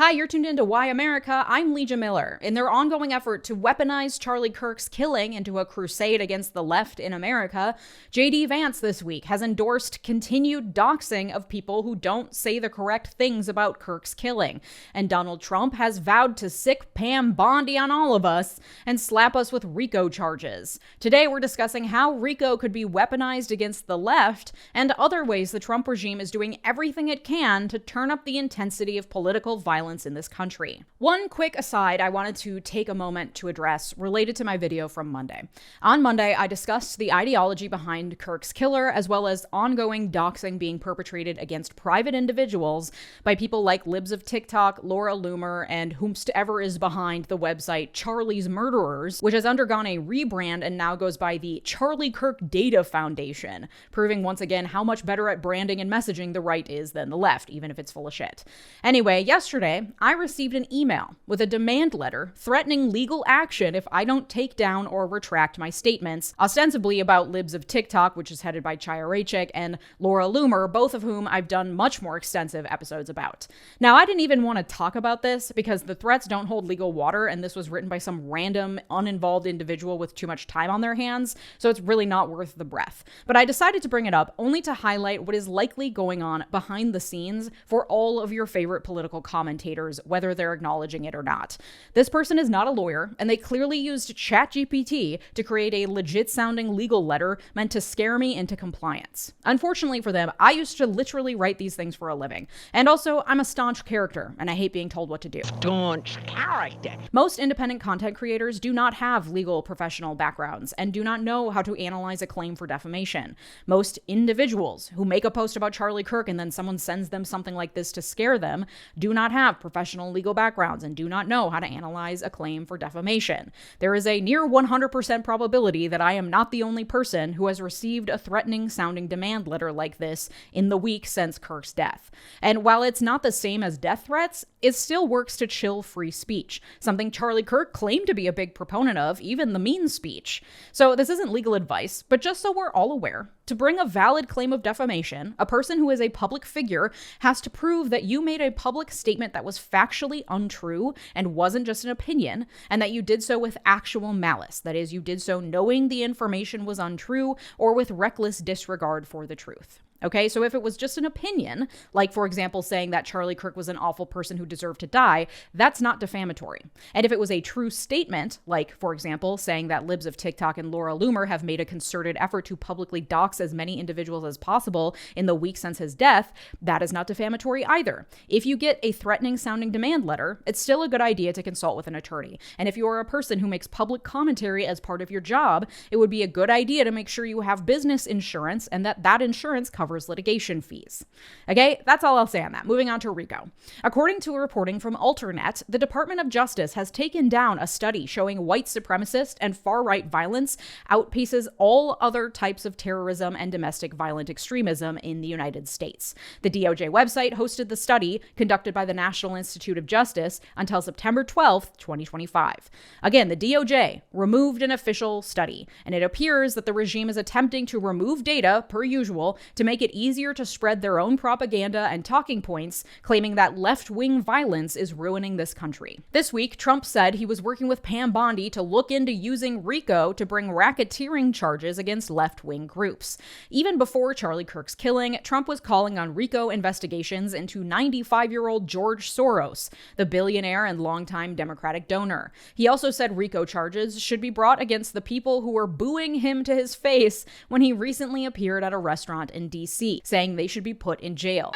Hi, you're tuned into Why America. I'm Leeja Miller. In their ongoing effort to weaponize Charlie Kirk's killing into a crusade against the left in America, J.D. Vance this week has endorsed continued doxing of people who don't say the correct things about Kirk's killing. And Donald Trump has vowed to sick Pam Bondi on all of us and slap us with RICO charges. Today, we're discussing how RICO could be weaponized against the left and other ways the Trump regime is doing everything it can to turn up the intensity of political violence in this country. One quick aside I wanted to take a moment to address related to my video from Monday. On Monday, I discussed the ideology behind Kirk's killer, as well as ongoing doxing being perpetrated against private individuals by people like libs of TikTok, 𝗪𝗓𝗦𝗧𝗛, and whomsoever is behind the website Charlie's Murderers, which has undergone a rebrand and now goes by the Charlie Kirk Data Foundation, proving once again how much better at branding and messaging the right is than the left, even if it's full of shit. Anyway, yesterday, I received an email with a demand letter threatening legal action if I don't take down or retract my statements, ostensibly about libs of TikTok, which is headed by 𝗖𝗓𝗪𝗧𝗏, and 𝗪𝗓𝗧𝗏, both of whom I've done much more extensive episodes about. Now, I didn't even want to talk about this because the threats don't hold legal water, and this was written by some random, uninvolved individual with too much time on their hands, so it's really not worth the breath. But I decided to bring it up only to highlight what is likely going on behind the scenes for all of your favorite political commentators, whether they're acknowledging it or not. This person is not a lawyer, and they clearly used ChatGPT to create a legit-sounding legal letter meant to scare me into compliance. Unfortunately for them, I used to literally write these things for a living. And also, I'm a staunch character, and I hate being told what to do. Staunch character. Most independent content creators do not have legal professional backgrounds and do not know how to analyze a claim for defamation. Most individuals who make a post about Charlie Kirk and then someone sends them something like this to scare them do not have professional legal backgrounds and do not know how to analyze a claim for defamation. There is a near 100% probability that I am not the only person who has received a threatening sounding demand letter like this in the week since Kirk's death. And while it's not the same as death threats, it still works to chill free speech, something Charlie Kirk claimed to be a big proponent of, even the mean speech. So this isn't legal advice, but just so we're all aware, to bring a valid claim of defamation, a person who is a public figure has to prove that you made a public statement that was factually untrue and wasn't just an opinion, and that you did so with actual malice. That is, you did so knowing the information was untrue or with reckless disregard for the truth. Okay, so if it was just an opinion, like for example saying that Charlie Kirk was an awful person who deserved to die, that's not defamatory. And if it was a true statement, like for example saying that libs of TikTok and 𝗪𝗓𝗦𝗧𝗏 have made a concerted effort to publicly dox as many individuals as possible in the week since his death, that is not defamatory either. If you get a threatening sounding demand letter, it's still a good idea to consult with an attorney. And if you are a person who makes public commentary as part of your job, it would be a good idea to make sure you have business insurance and that insurance covers litigation fees. Okay, that's all I'll say on that. Moving on to RICO. According to a reporting from Alternet, the Department of Justice has taken down a study showing white supremacist and far-right violence outpaces all other types of terrorism and domestic violent extremism in the United States. The DOJ website hosted the study conducted by the National Institute of Justice until September 12th, 2025. Again, the DOJ removed an official study, and it appears that the regime is attempting to remove data, per usual, to make it easier to spread their own propaganda and talking points, claiming that left-wing violence is ruining this country. This week, Trump said he was working with Pam Bondi to look into using RICO to bring racketeering charges against left-wing groups. Even before Charlie Kirk's killing, Trump was calling on RICO investigations into 95-year-old George Soros, the billionaire and longtime Democratic donor. He also said RICO charges should be brought against the people who were booing him to his face when he recently appeared at a restaurant in D.C., saying they should be put in jail.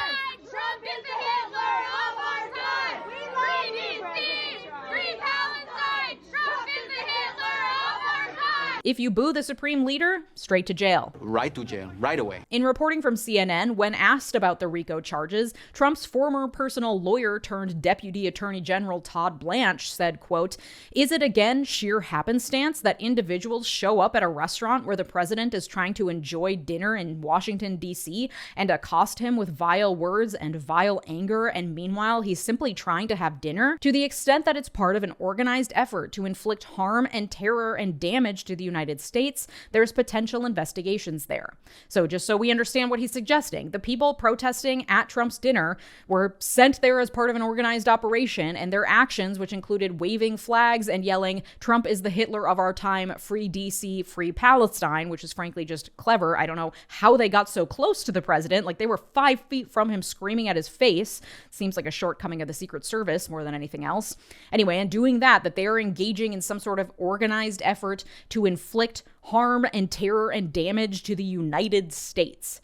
Trump is the Hitler of our time! Free D.C.! Free Palestine! Trump is the Hitler of our time! If you boo the supreme leader, straight to jail. Right to jail, right away. In reporting from CNN, when asked about the RICO charges, Trump's former personal lawyer turned Deputy Attorney General Todd Blanche said, quote, "Is it again sheer happenstance that individuals show up at a restaurant where the president is trying to enjoy dinner in Washington, D.C. and accost him with vile words and vile anger, and meanwhile he's simply trying to have dinner? To the extent that it's part of an organized effort to inflict harm and terror and damage to the United United States, there's potential investigations there. So just so we understand what he's suggesting, the people protesting at Trump's dinner were sent there as part of an organized operation, and their actions, which included waving flags and yelling, "Trump is the Hitler of our time, free DC, free Palestine," which is frankly just clever. I don't know how they got so close to the president. Like, they were 5 feet from him screaming at his face. Seems like a shortcoming of the Secret Service more than anything else. Anyway, and doing that they are engaging in some sort of organized effort to inflict harm and terror and damage to the United States.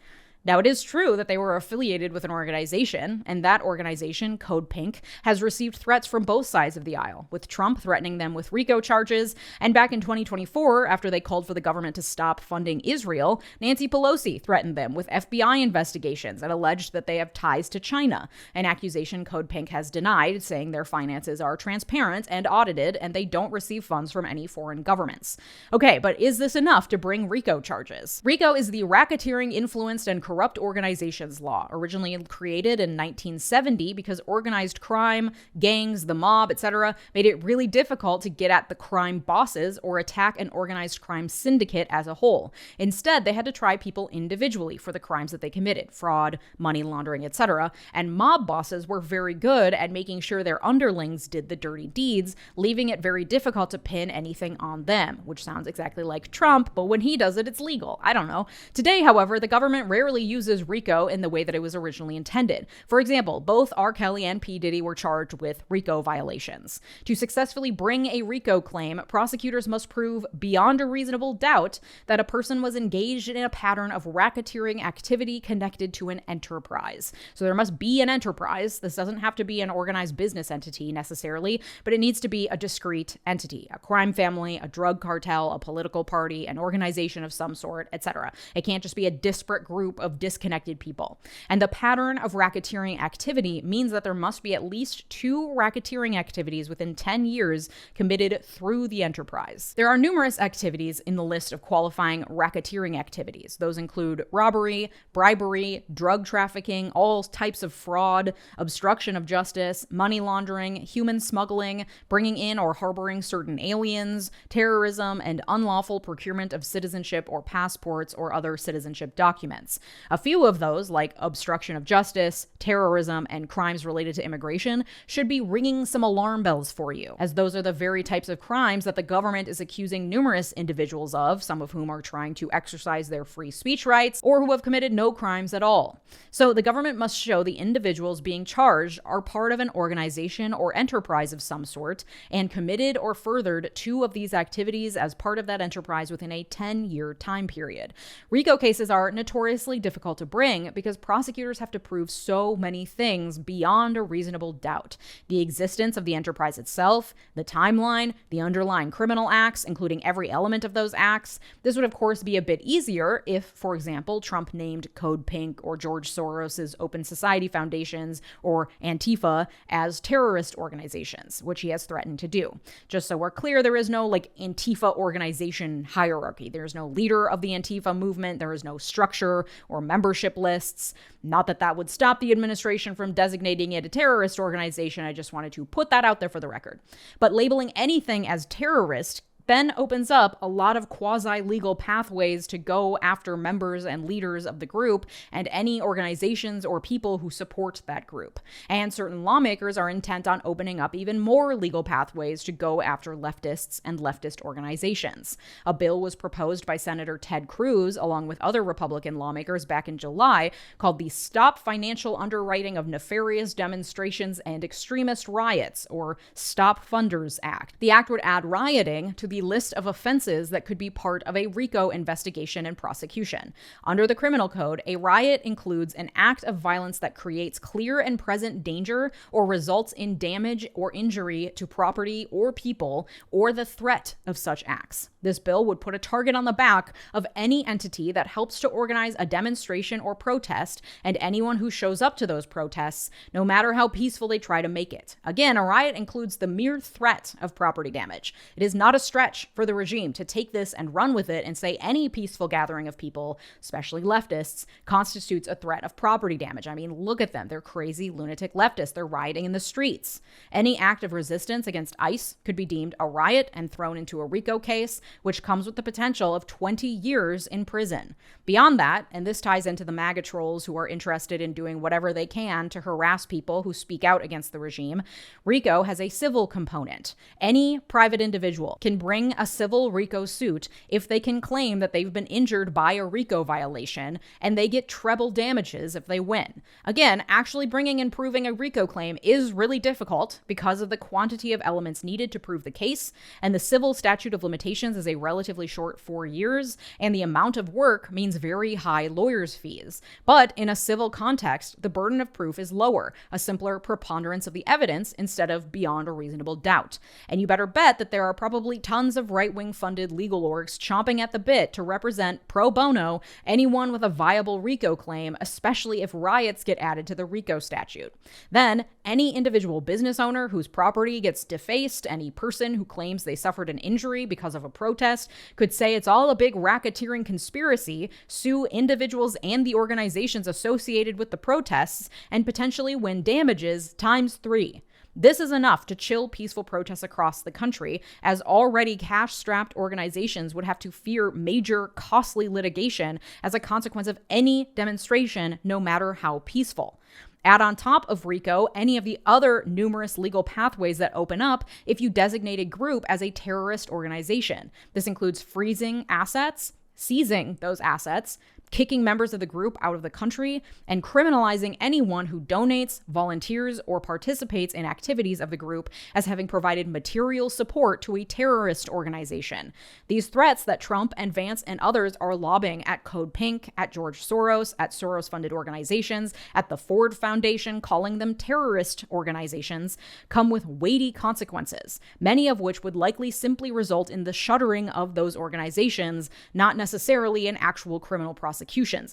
Now, it is true that they were affiliated with an organization, and that organization, Code Pink, has received threats from both sides of the aisle, with Trump threatening them with RICO charges, and back in 2024, after they called for the government to stop funding Israel, Nancy Pelosi threatened them with FBI investigations and alleged that they have ties to China, an accusation Code Pink has denied, saying their finances are transparent and audited, and they don't receive funds from any foreign governments. Okay, but is this enough to bring RICO charges? RICO is the Racketeering, Influenced, and Corrupt Organizations Law, originally created in 1970 because organized crime, gangs, the mob, etc., made it really difficult to get at the crime bosses or attack an organized crime syndicate as a whole. Instead, they had to try people individually for the crimes that they committed, fraud, money laundering, etc., and mob bosses were very good at making sure their underlings did the dirty deeds, leaving it very difficult to pin anything on them, which sounds exactly like Trump, but when he does it, it's legal. I don't know. Today, however, the government rarely uses RICO in the way that it was originally intended. For example, both R. Kelly and P. Diddy were charged with RICO violations. To successfully bring a RICO claim, prosecutors must prove beyond a reasonable doubt that a person was engaged in a pattern of racketeering activity connected to an enterprise. So there must be an enterprise. This doesn't have to be an organized business entity necessarily, but it needs to be a discrete entity, a crime family, a drug cartel, a political party, an organization of some sort, etc. It can't just be a disparate group of disconnected people. And the pattern of racketeering activity means that there must be at least 2 racketeering activities within 10 years committed through the enterprise. There are numerous activities in the list of qualifying racketeering activities. Those include robbery, bribery, drug trafficking, all types of fraud, obstruction of justice, money laundering, human smuggling, bringing in or harboring certain aliens, terrorism, and unlawful procurement of citizenship or passports or other citizenship documents. A few of those, like obstruction of justice, terrorism, and crimes related to immigration, should be ringing some alarm bells for you, as those are the very types of crimes that the government is accusing numerous individuals of, some of whom are trying to exercise their free speech rights, or who have committed no crimes at all. So the government must show the individuals being charged are part of an organization or enterprise of some sort, and committed or furthered 2 of these activities as part of that enterprise within a 10-year time period. RICO cases are notoriously difficult to bring because prosecutors have to prove so many things beyond a reasonable doubt. The existence of the enterprise itself, the timeline, the underlying criminal acts, including every element of those acts. This would, of course, be a bit easier if, for example, Trump named Code Pink or George Soros's Open Society Foundations or Antifa as terrorist organizations, which he has threatened to do. Just so we're clear, there is no Antifa organization hierarchy. There's no leader of the Antifa movement. There is no structure or membership lists. Not that that would stop the administration from designating it a terrorist organization. I just wanted to put that out there for the record. But labeling anything as terrorist then opens up a lot of quasi-legal pathways to go after members and leaders of the group and any organizations or people who support that group. And certain lawmakers are intent on opening up even more legal pathways to go after leftists and leftist organizations. A bill was proposed by Senator Ted Cruz, along with other Republican lawmakers back in July, called the Stop Financial Underwriting of Nefarious Demonstrations and Extremist Riots, or Stop Funders Act. The act would add rioting to the list of offenses that could be part of a RICO investigation and prosecution. Under the criminal code, a riot includes an act of violence that creates clear and present danger or results in damage or injury to property or people, or the threat of such acts. This bill would put a target on the back of any entity that helps to organize a demonstration or protest, and anyone who shows up to those protests, no matter how peaceful they try to make it. Again, a riot includes the mere threat of property damage. It is not a strategy stretch for the regime to take this and run with it and say any peaceful gathering of people, especially leftists, constitutes a threat of property damage. I mean, look at them. They're crazy, lunatic leftists. They're rioting in the streets. Any act of resistance against ICE could be deemed a riot and thrown into a RICO case, which comes with the potential of 20 years in prison. Beyond that, and this ties into the MAGA trolls who are interested in doing whatever they can to harass people who speak out against the regime, RICO has a civil component. Any private individual can bring a civil RICO suit if they can claim that they've been injured by a RICO violation, and they get treble damages if they win. Again, actually bringing and proving a RICO claim is really difficult because of the quantity of elements needed to prove the case, and the civil statute of limitations is a relatively short 4 years, and the amount of work means very high lawyers' fees. But in a civil context, the burden of proof is lower, a simpler preponderance of the evidence instead of beyond a reasonable doubt. And you better bet that there are probably tons of right-wing funded legal orgs chomping at the bit to represent pro bono anyone with a viable RICO claim, especially if riots get added to the RICO statute. Then, any individual business owner whose property gets defaced, any person who claims they suffered an injury because of a protest, could say it's all a big racketeering conspiracy, sue individuals and the organizations associated with the protests, and potentially win damages times 3. This is enough to chill peaceful protests across the country, as already cash-strapped organizations would have to fear major, costly litigation as a consequence of any demonstration, no matter how peaceful. Add on top of RICO any of the other numerous legal pathways that open up if you designate a group as a terrorist organization. This includes freezing assets, seizing those assets, kicking members of the group out of the country, and criminalizing anyone who donates, volunteers, or participates in activities of the group as having provided material support to a terrorist organization. These threats that Trump and Vance and others are lobbying at Code Pink, at George Soros, at Soros-funded organizations, at the Ford Foundation, calling them terrorist organizations, come with weighty consequences, many of which would likely simply result in the shuttering of those organizations, not necessarily in actual criminal prosecutions.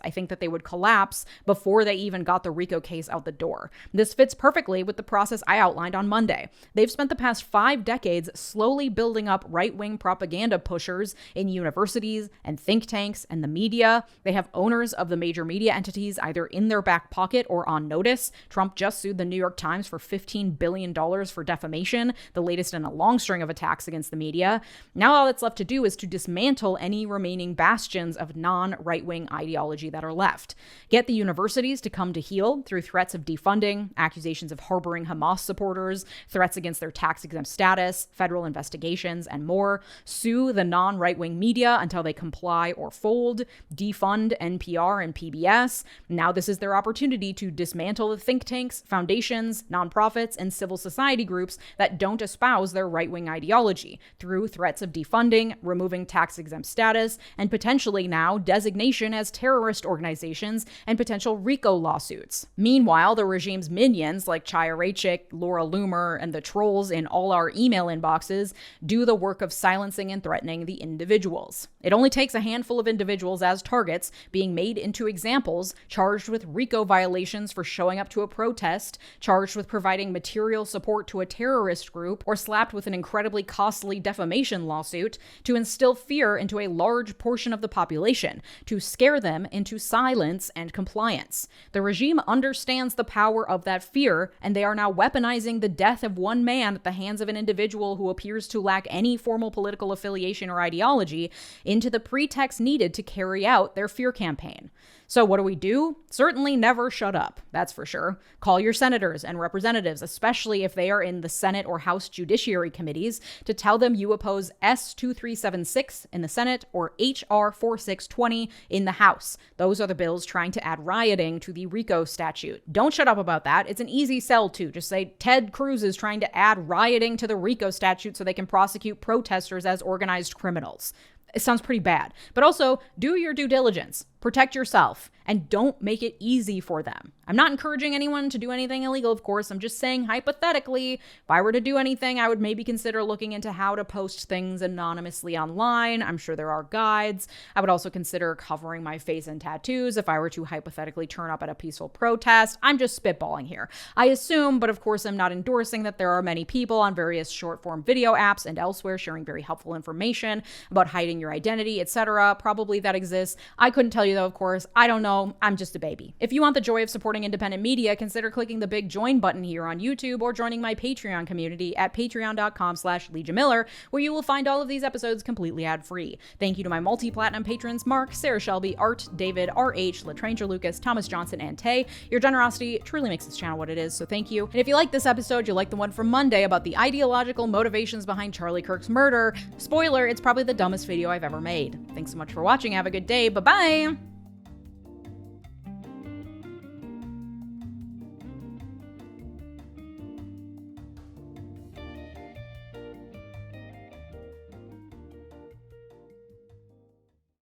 I think that they would collapse before they even got the RICO case out the door. This fits perfectly with the process I outlined on Monday. They've spent the past 5 decades slowly building up right-wing propaganda pushers in universities and think tanks and the media. They have owners of the major media entities either in their back pocket or on notice. Trump just sued the New York Times for $15 billion for defamation, the latest in a long string of attacks against the media. Now all that's left to do is to dismantle any remaining bastions of non-right-wing ideology that are left. Get the universities to come to heel through threats of defunding, accusations of harboring Hamas supporters, threats against their tax-exempt status, federal investigations, and more. Sue the non-right-wing media until they comply or fold. Defund NPR and PBS. Now this is their opportunity to dismantle the think tanks, foundations, nonprofits, and civil society groups that don't espouse their right-wing ideology through threats of defunding, removing tax-exempt status, and potentially now designation as terrorist organizations and potential RICO lawsuits. Meanwhile, the regime's minions like 𝗖𝗓𝗡𝗘𝗥𝗦, Laura Loomer, and the trolls in all our email inboxes do the work of silencing and threatening the individuals. It only takes a handful of individuals as targets being made into examples, charged with RICO violations for showing up to a protest, charged with providing material support to a terrorist group, or slapped with an incredibly costly defamation lawsuit to instill fear into a large portion of the population, to scare them into silence and compliance. The regime understands the power of that fear, and they are now weaponizing the death of one man at the hands of an individual who appears to lack any formal political affiliation or ideology into the pretext needed to carry out their fear campaign. So what do? Certainly never shut up, that's for sure. Call your senators and representatives, especially if they are in the Senate or House Judiciary Committees, to tell them you oppose S2376 in the Senate or HR 4620 in the House. Those are the bills trying to add rioting to the RICO statute. Don't shut up about that. It's an easy sell too. Just say Ted Cruz is trying to add rioting to the RICO statute so they can prosecute protesters as organized criminals. It sounds pretty bad. But also, do your due diligence. Protect yourself and don't make it easy for them. I'm not encouraging anyone to do anything illegal, of course. I'm just saying, hypothetically, if I were to do anything, I would maybe consider looking into how to post things anonymously online. I'm sure there are guides. I would also consider covering my face in tattoos if I were to hypothetically turn up at a peaceful protest. I'm just spitballing here. I assume, but of course I'm not endorsing, that there are many people on various short-form video apps and elsewhere sharing very helpful information about hiding your identity, etc. Probably that exists. I couldn't tell you though, of course. I don't know. I'm just a baby. If you want the joy of supporting independent media, consider clicking the big join button here on YouTube or joining my Patreon community at patreon.com/LeejaMiller, where you will find all of these episodes completely ad-free. Thank you to my multi-platinum patrons, Mark, Sarah Shelby, Art, David, RH, Latranger Lucas, Thomas Johnson, and Tay. Your generosity truly makes this channel what it is, so thank you. And if you like this episode, you'll like the one from Monday about the ideological motivations behind Charlie Kirk's murder. Spoiler, it's probably the dumbest video I've ever made. Thanks so much for watching. Have a good day. Bye-bye!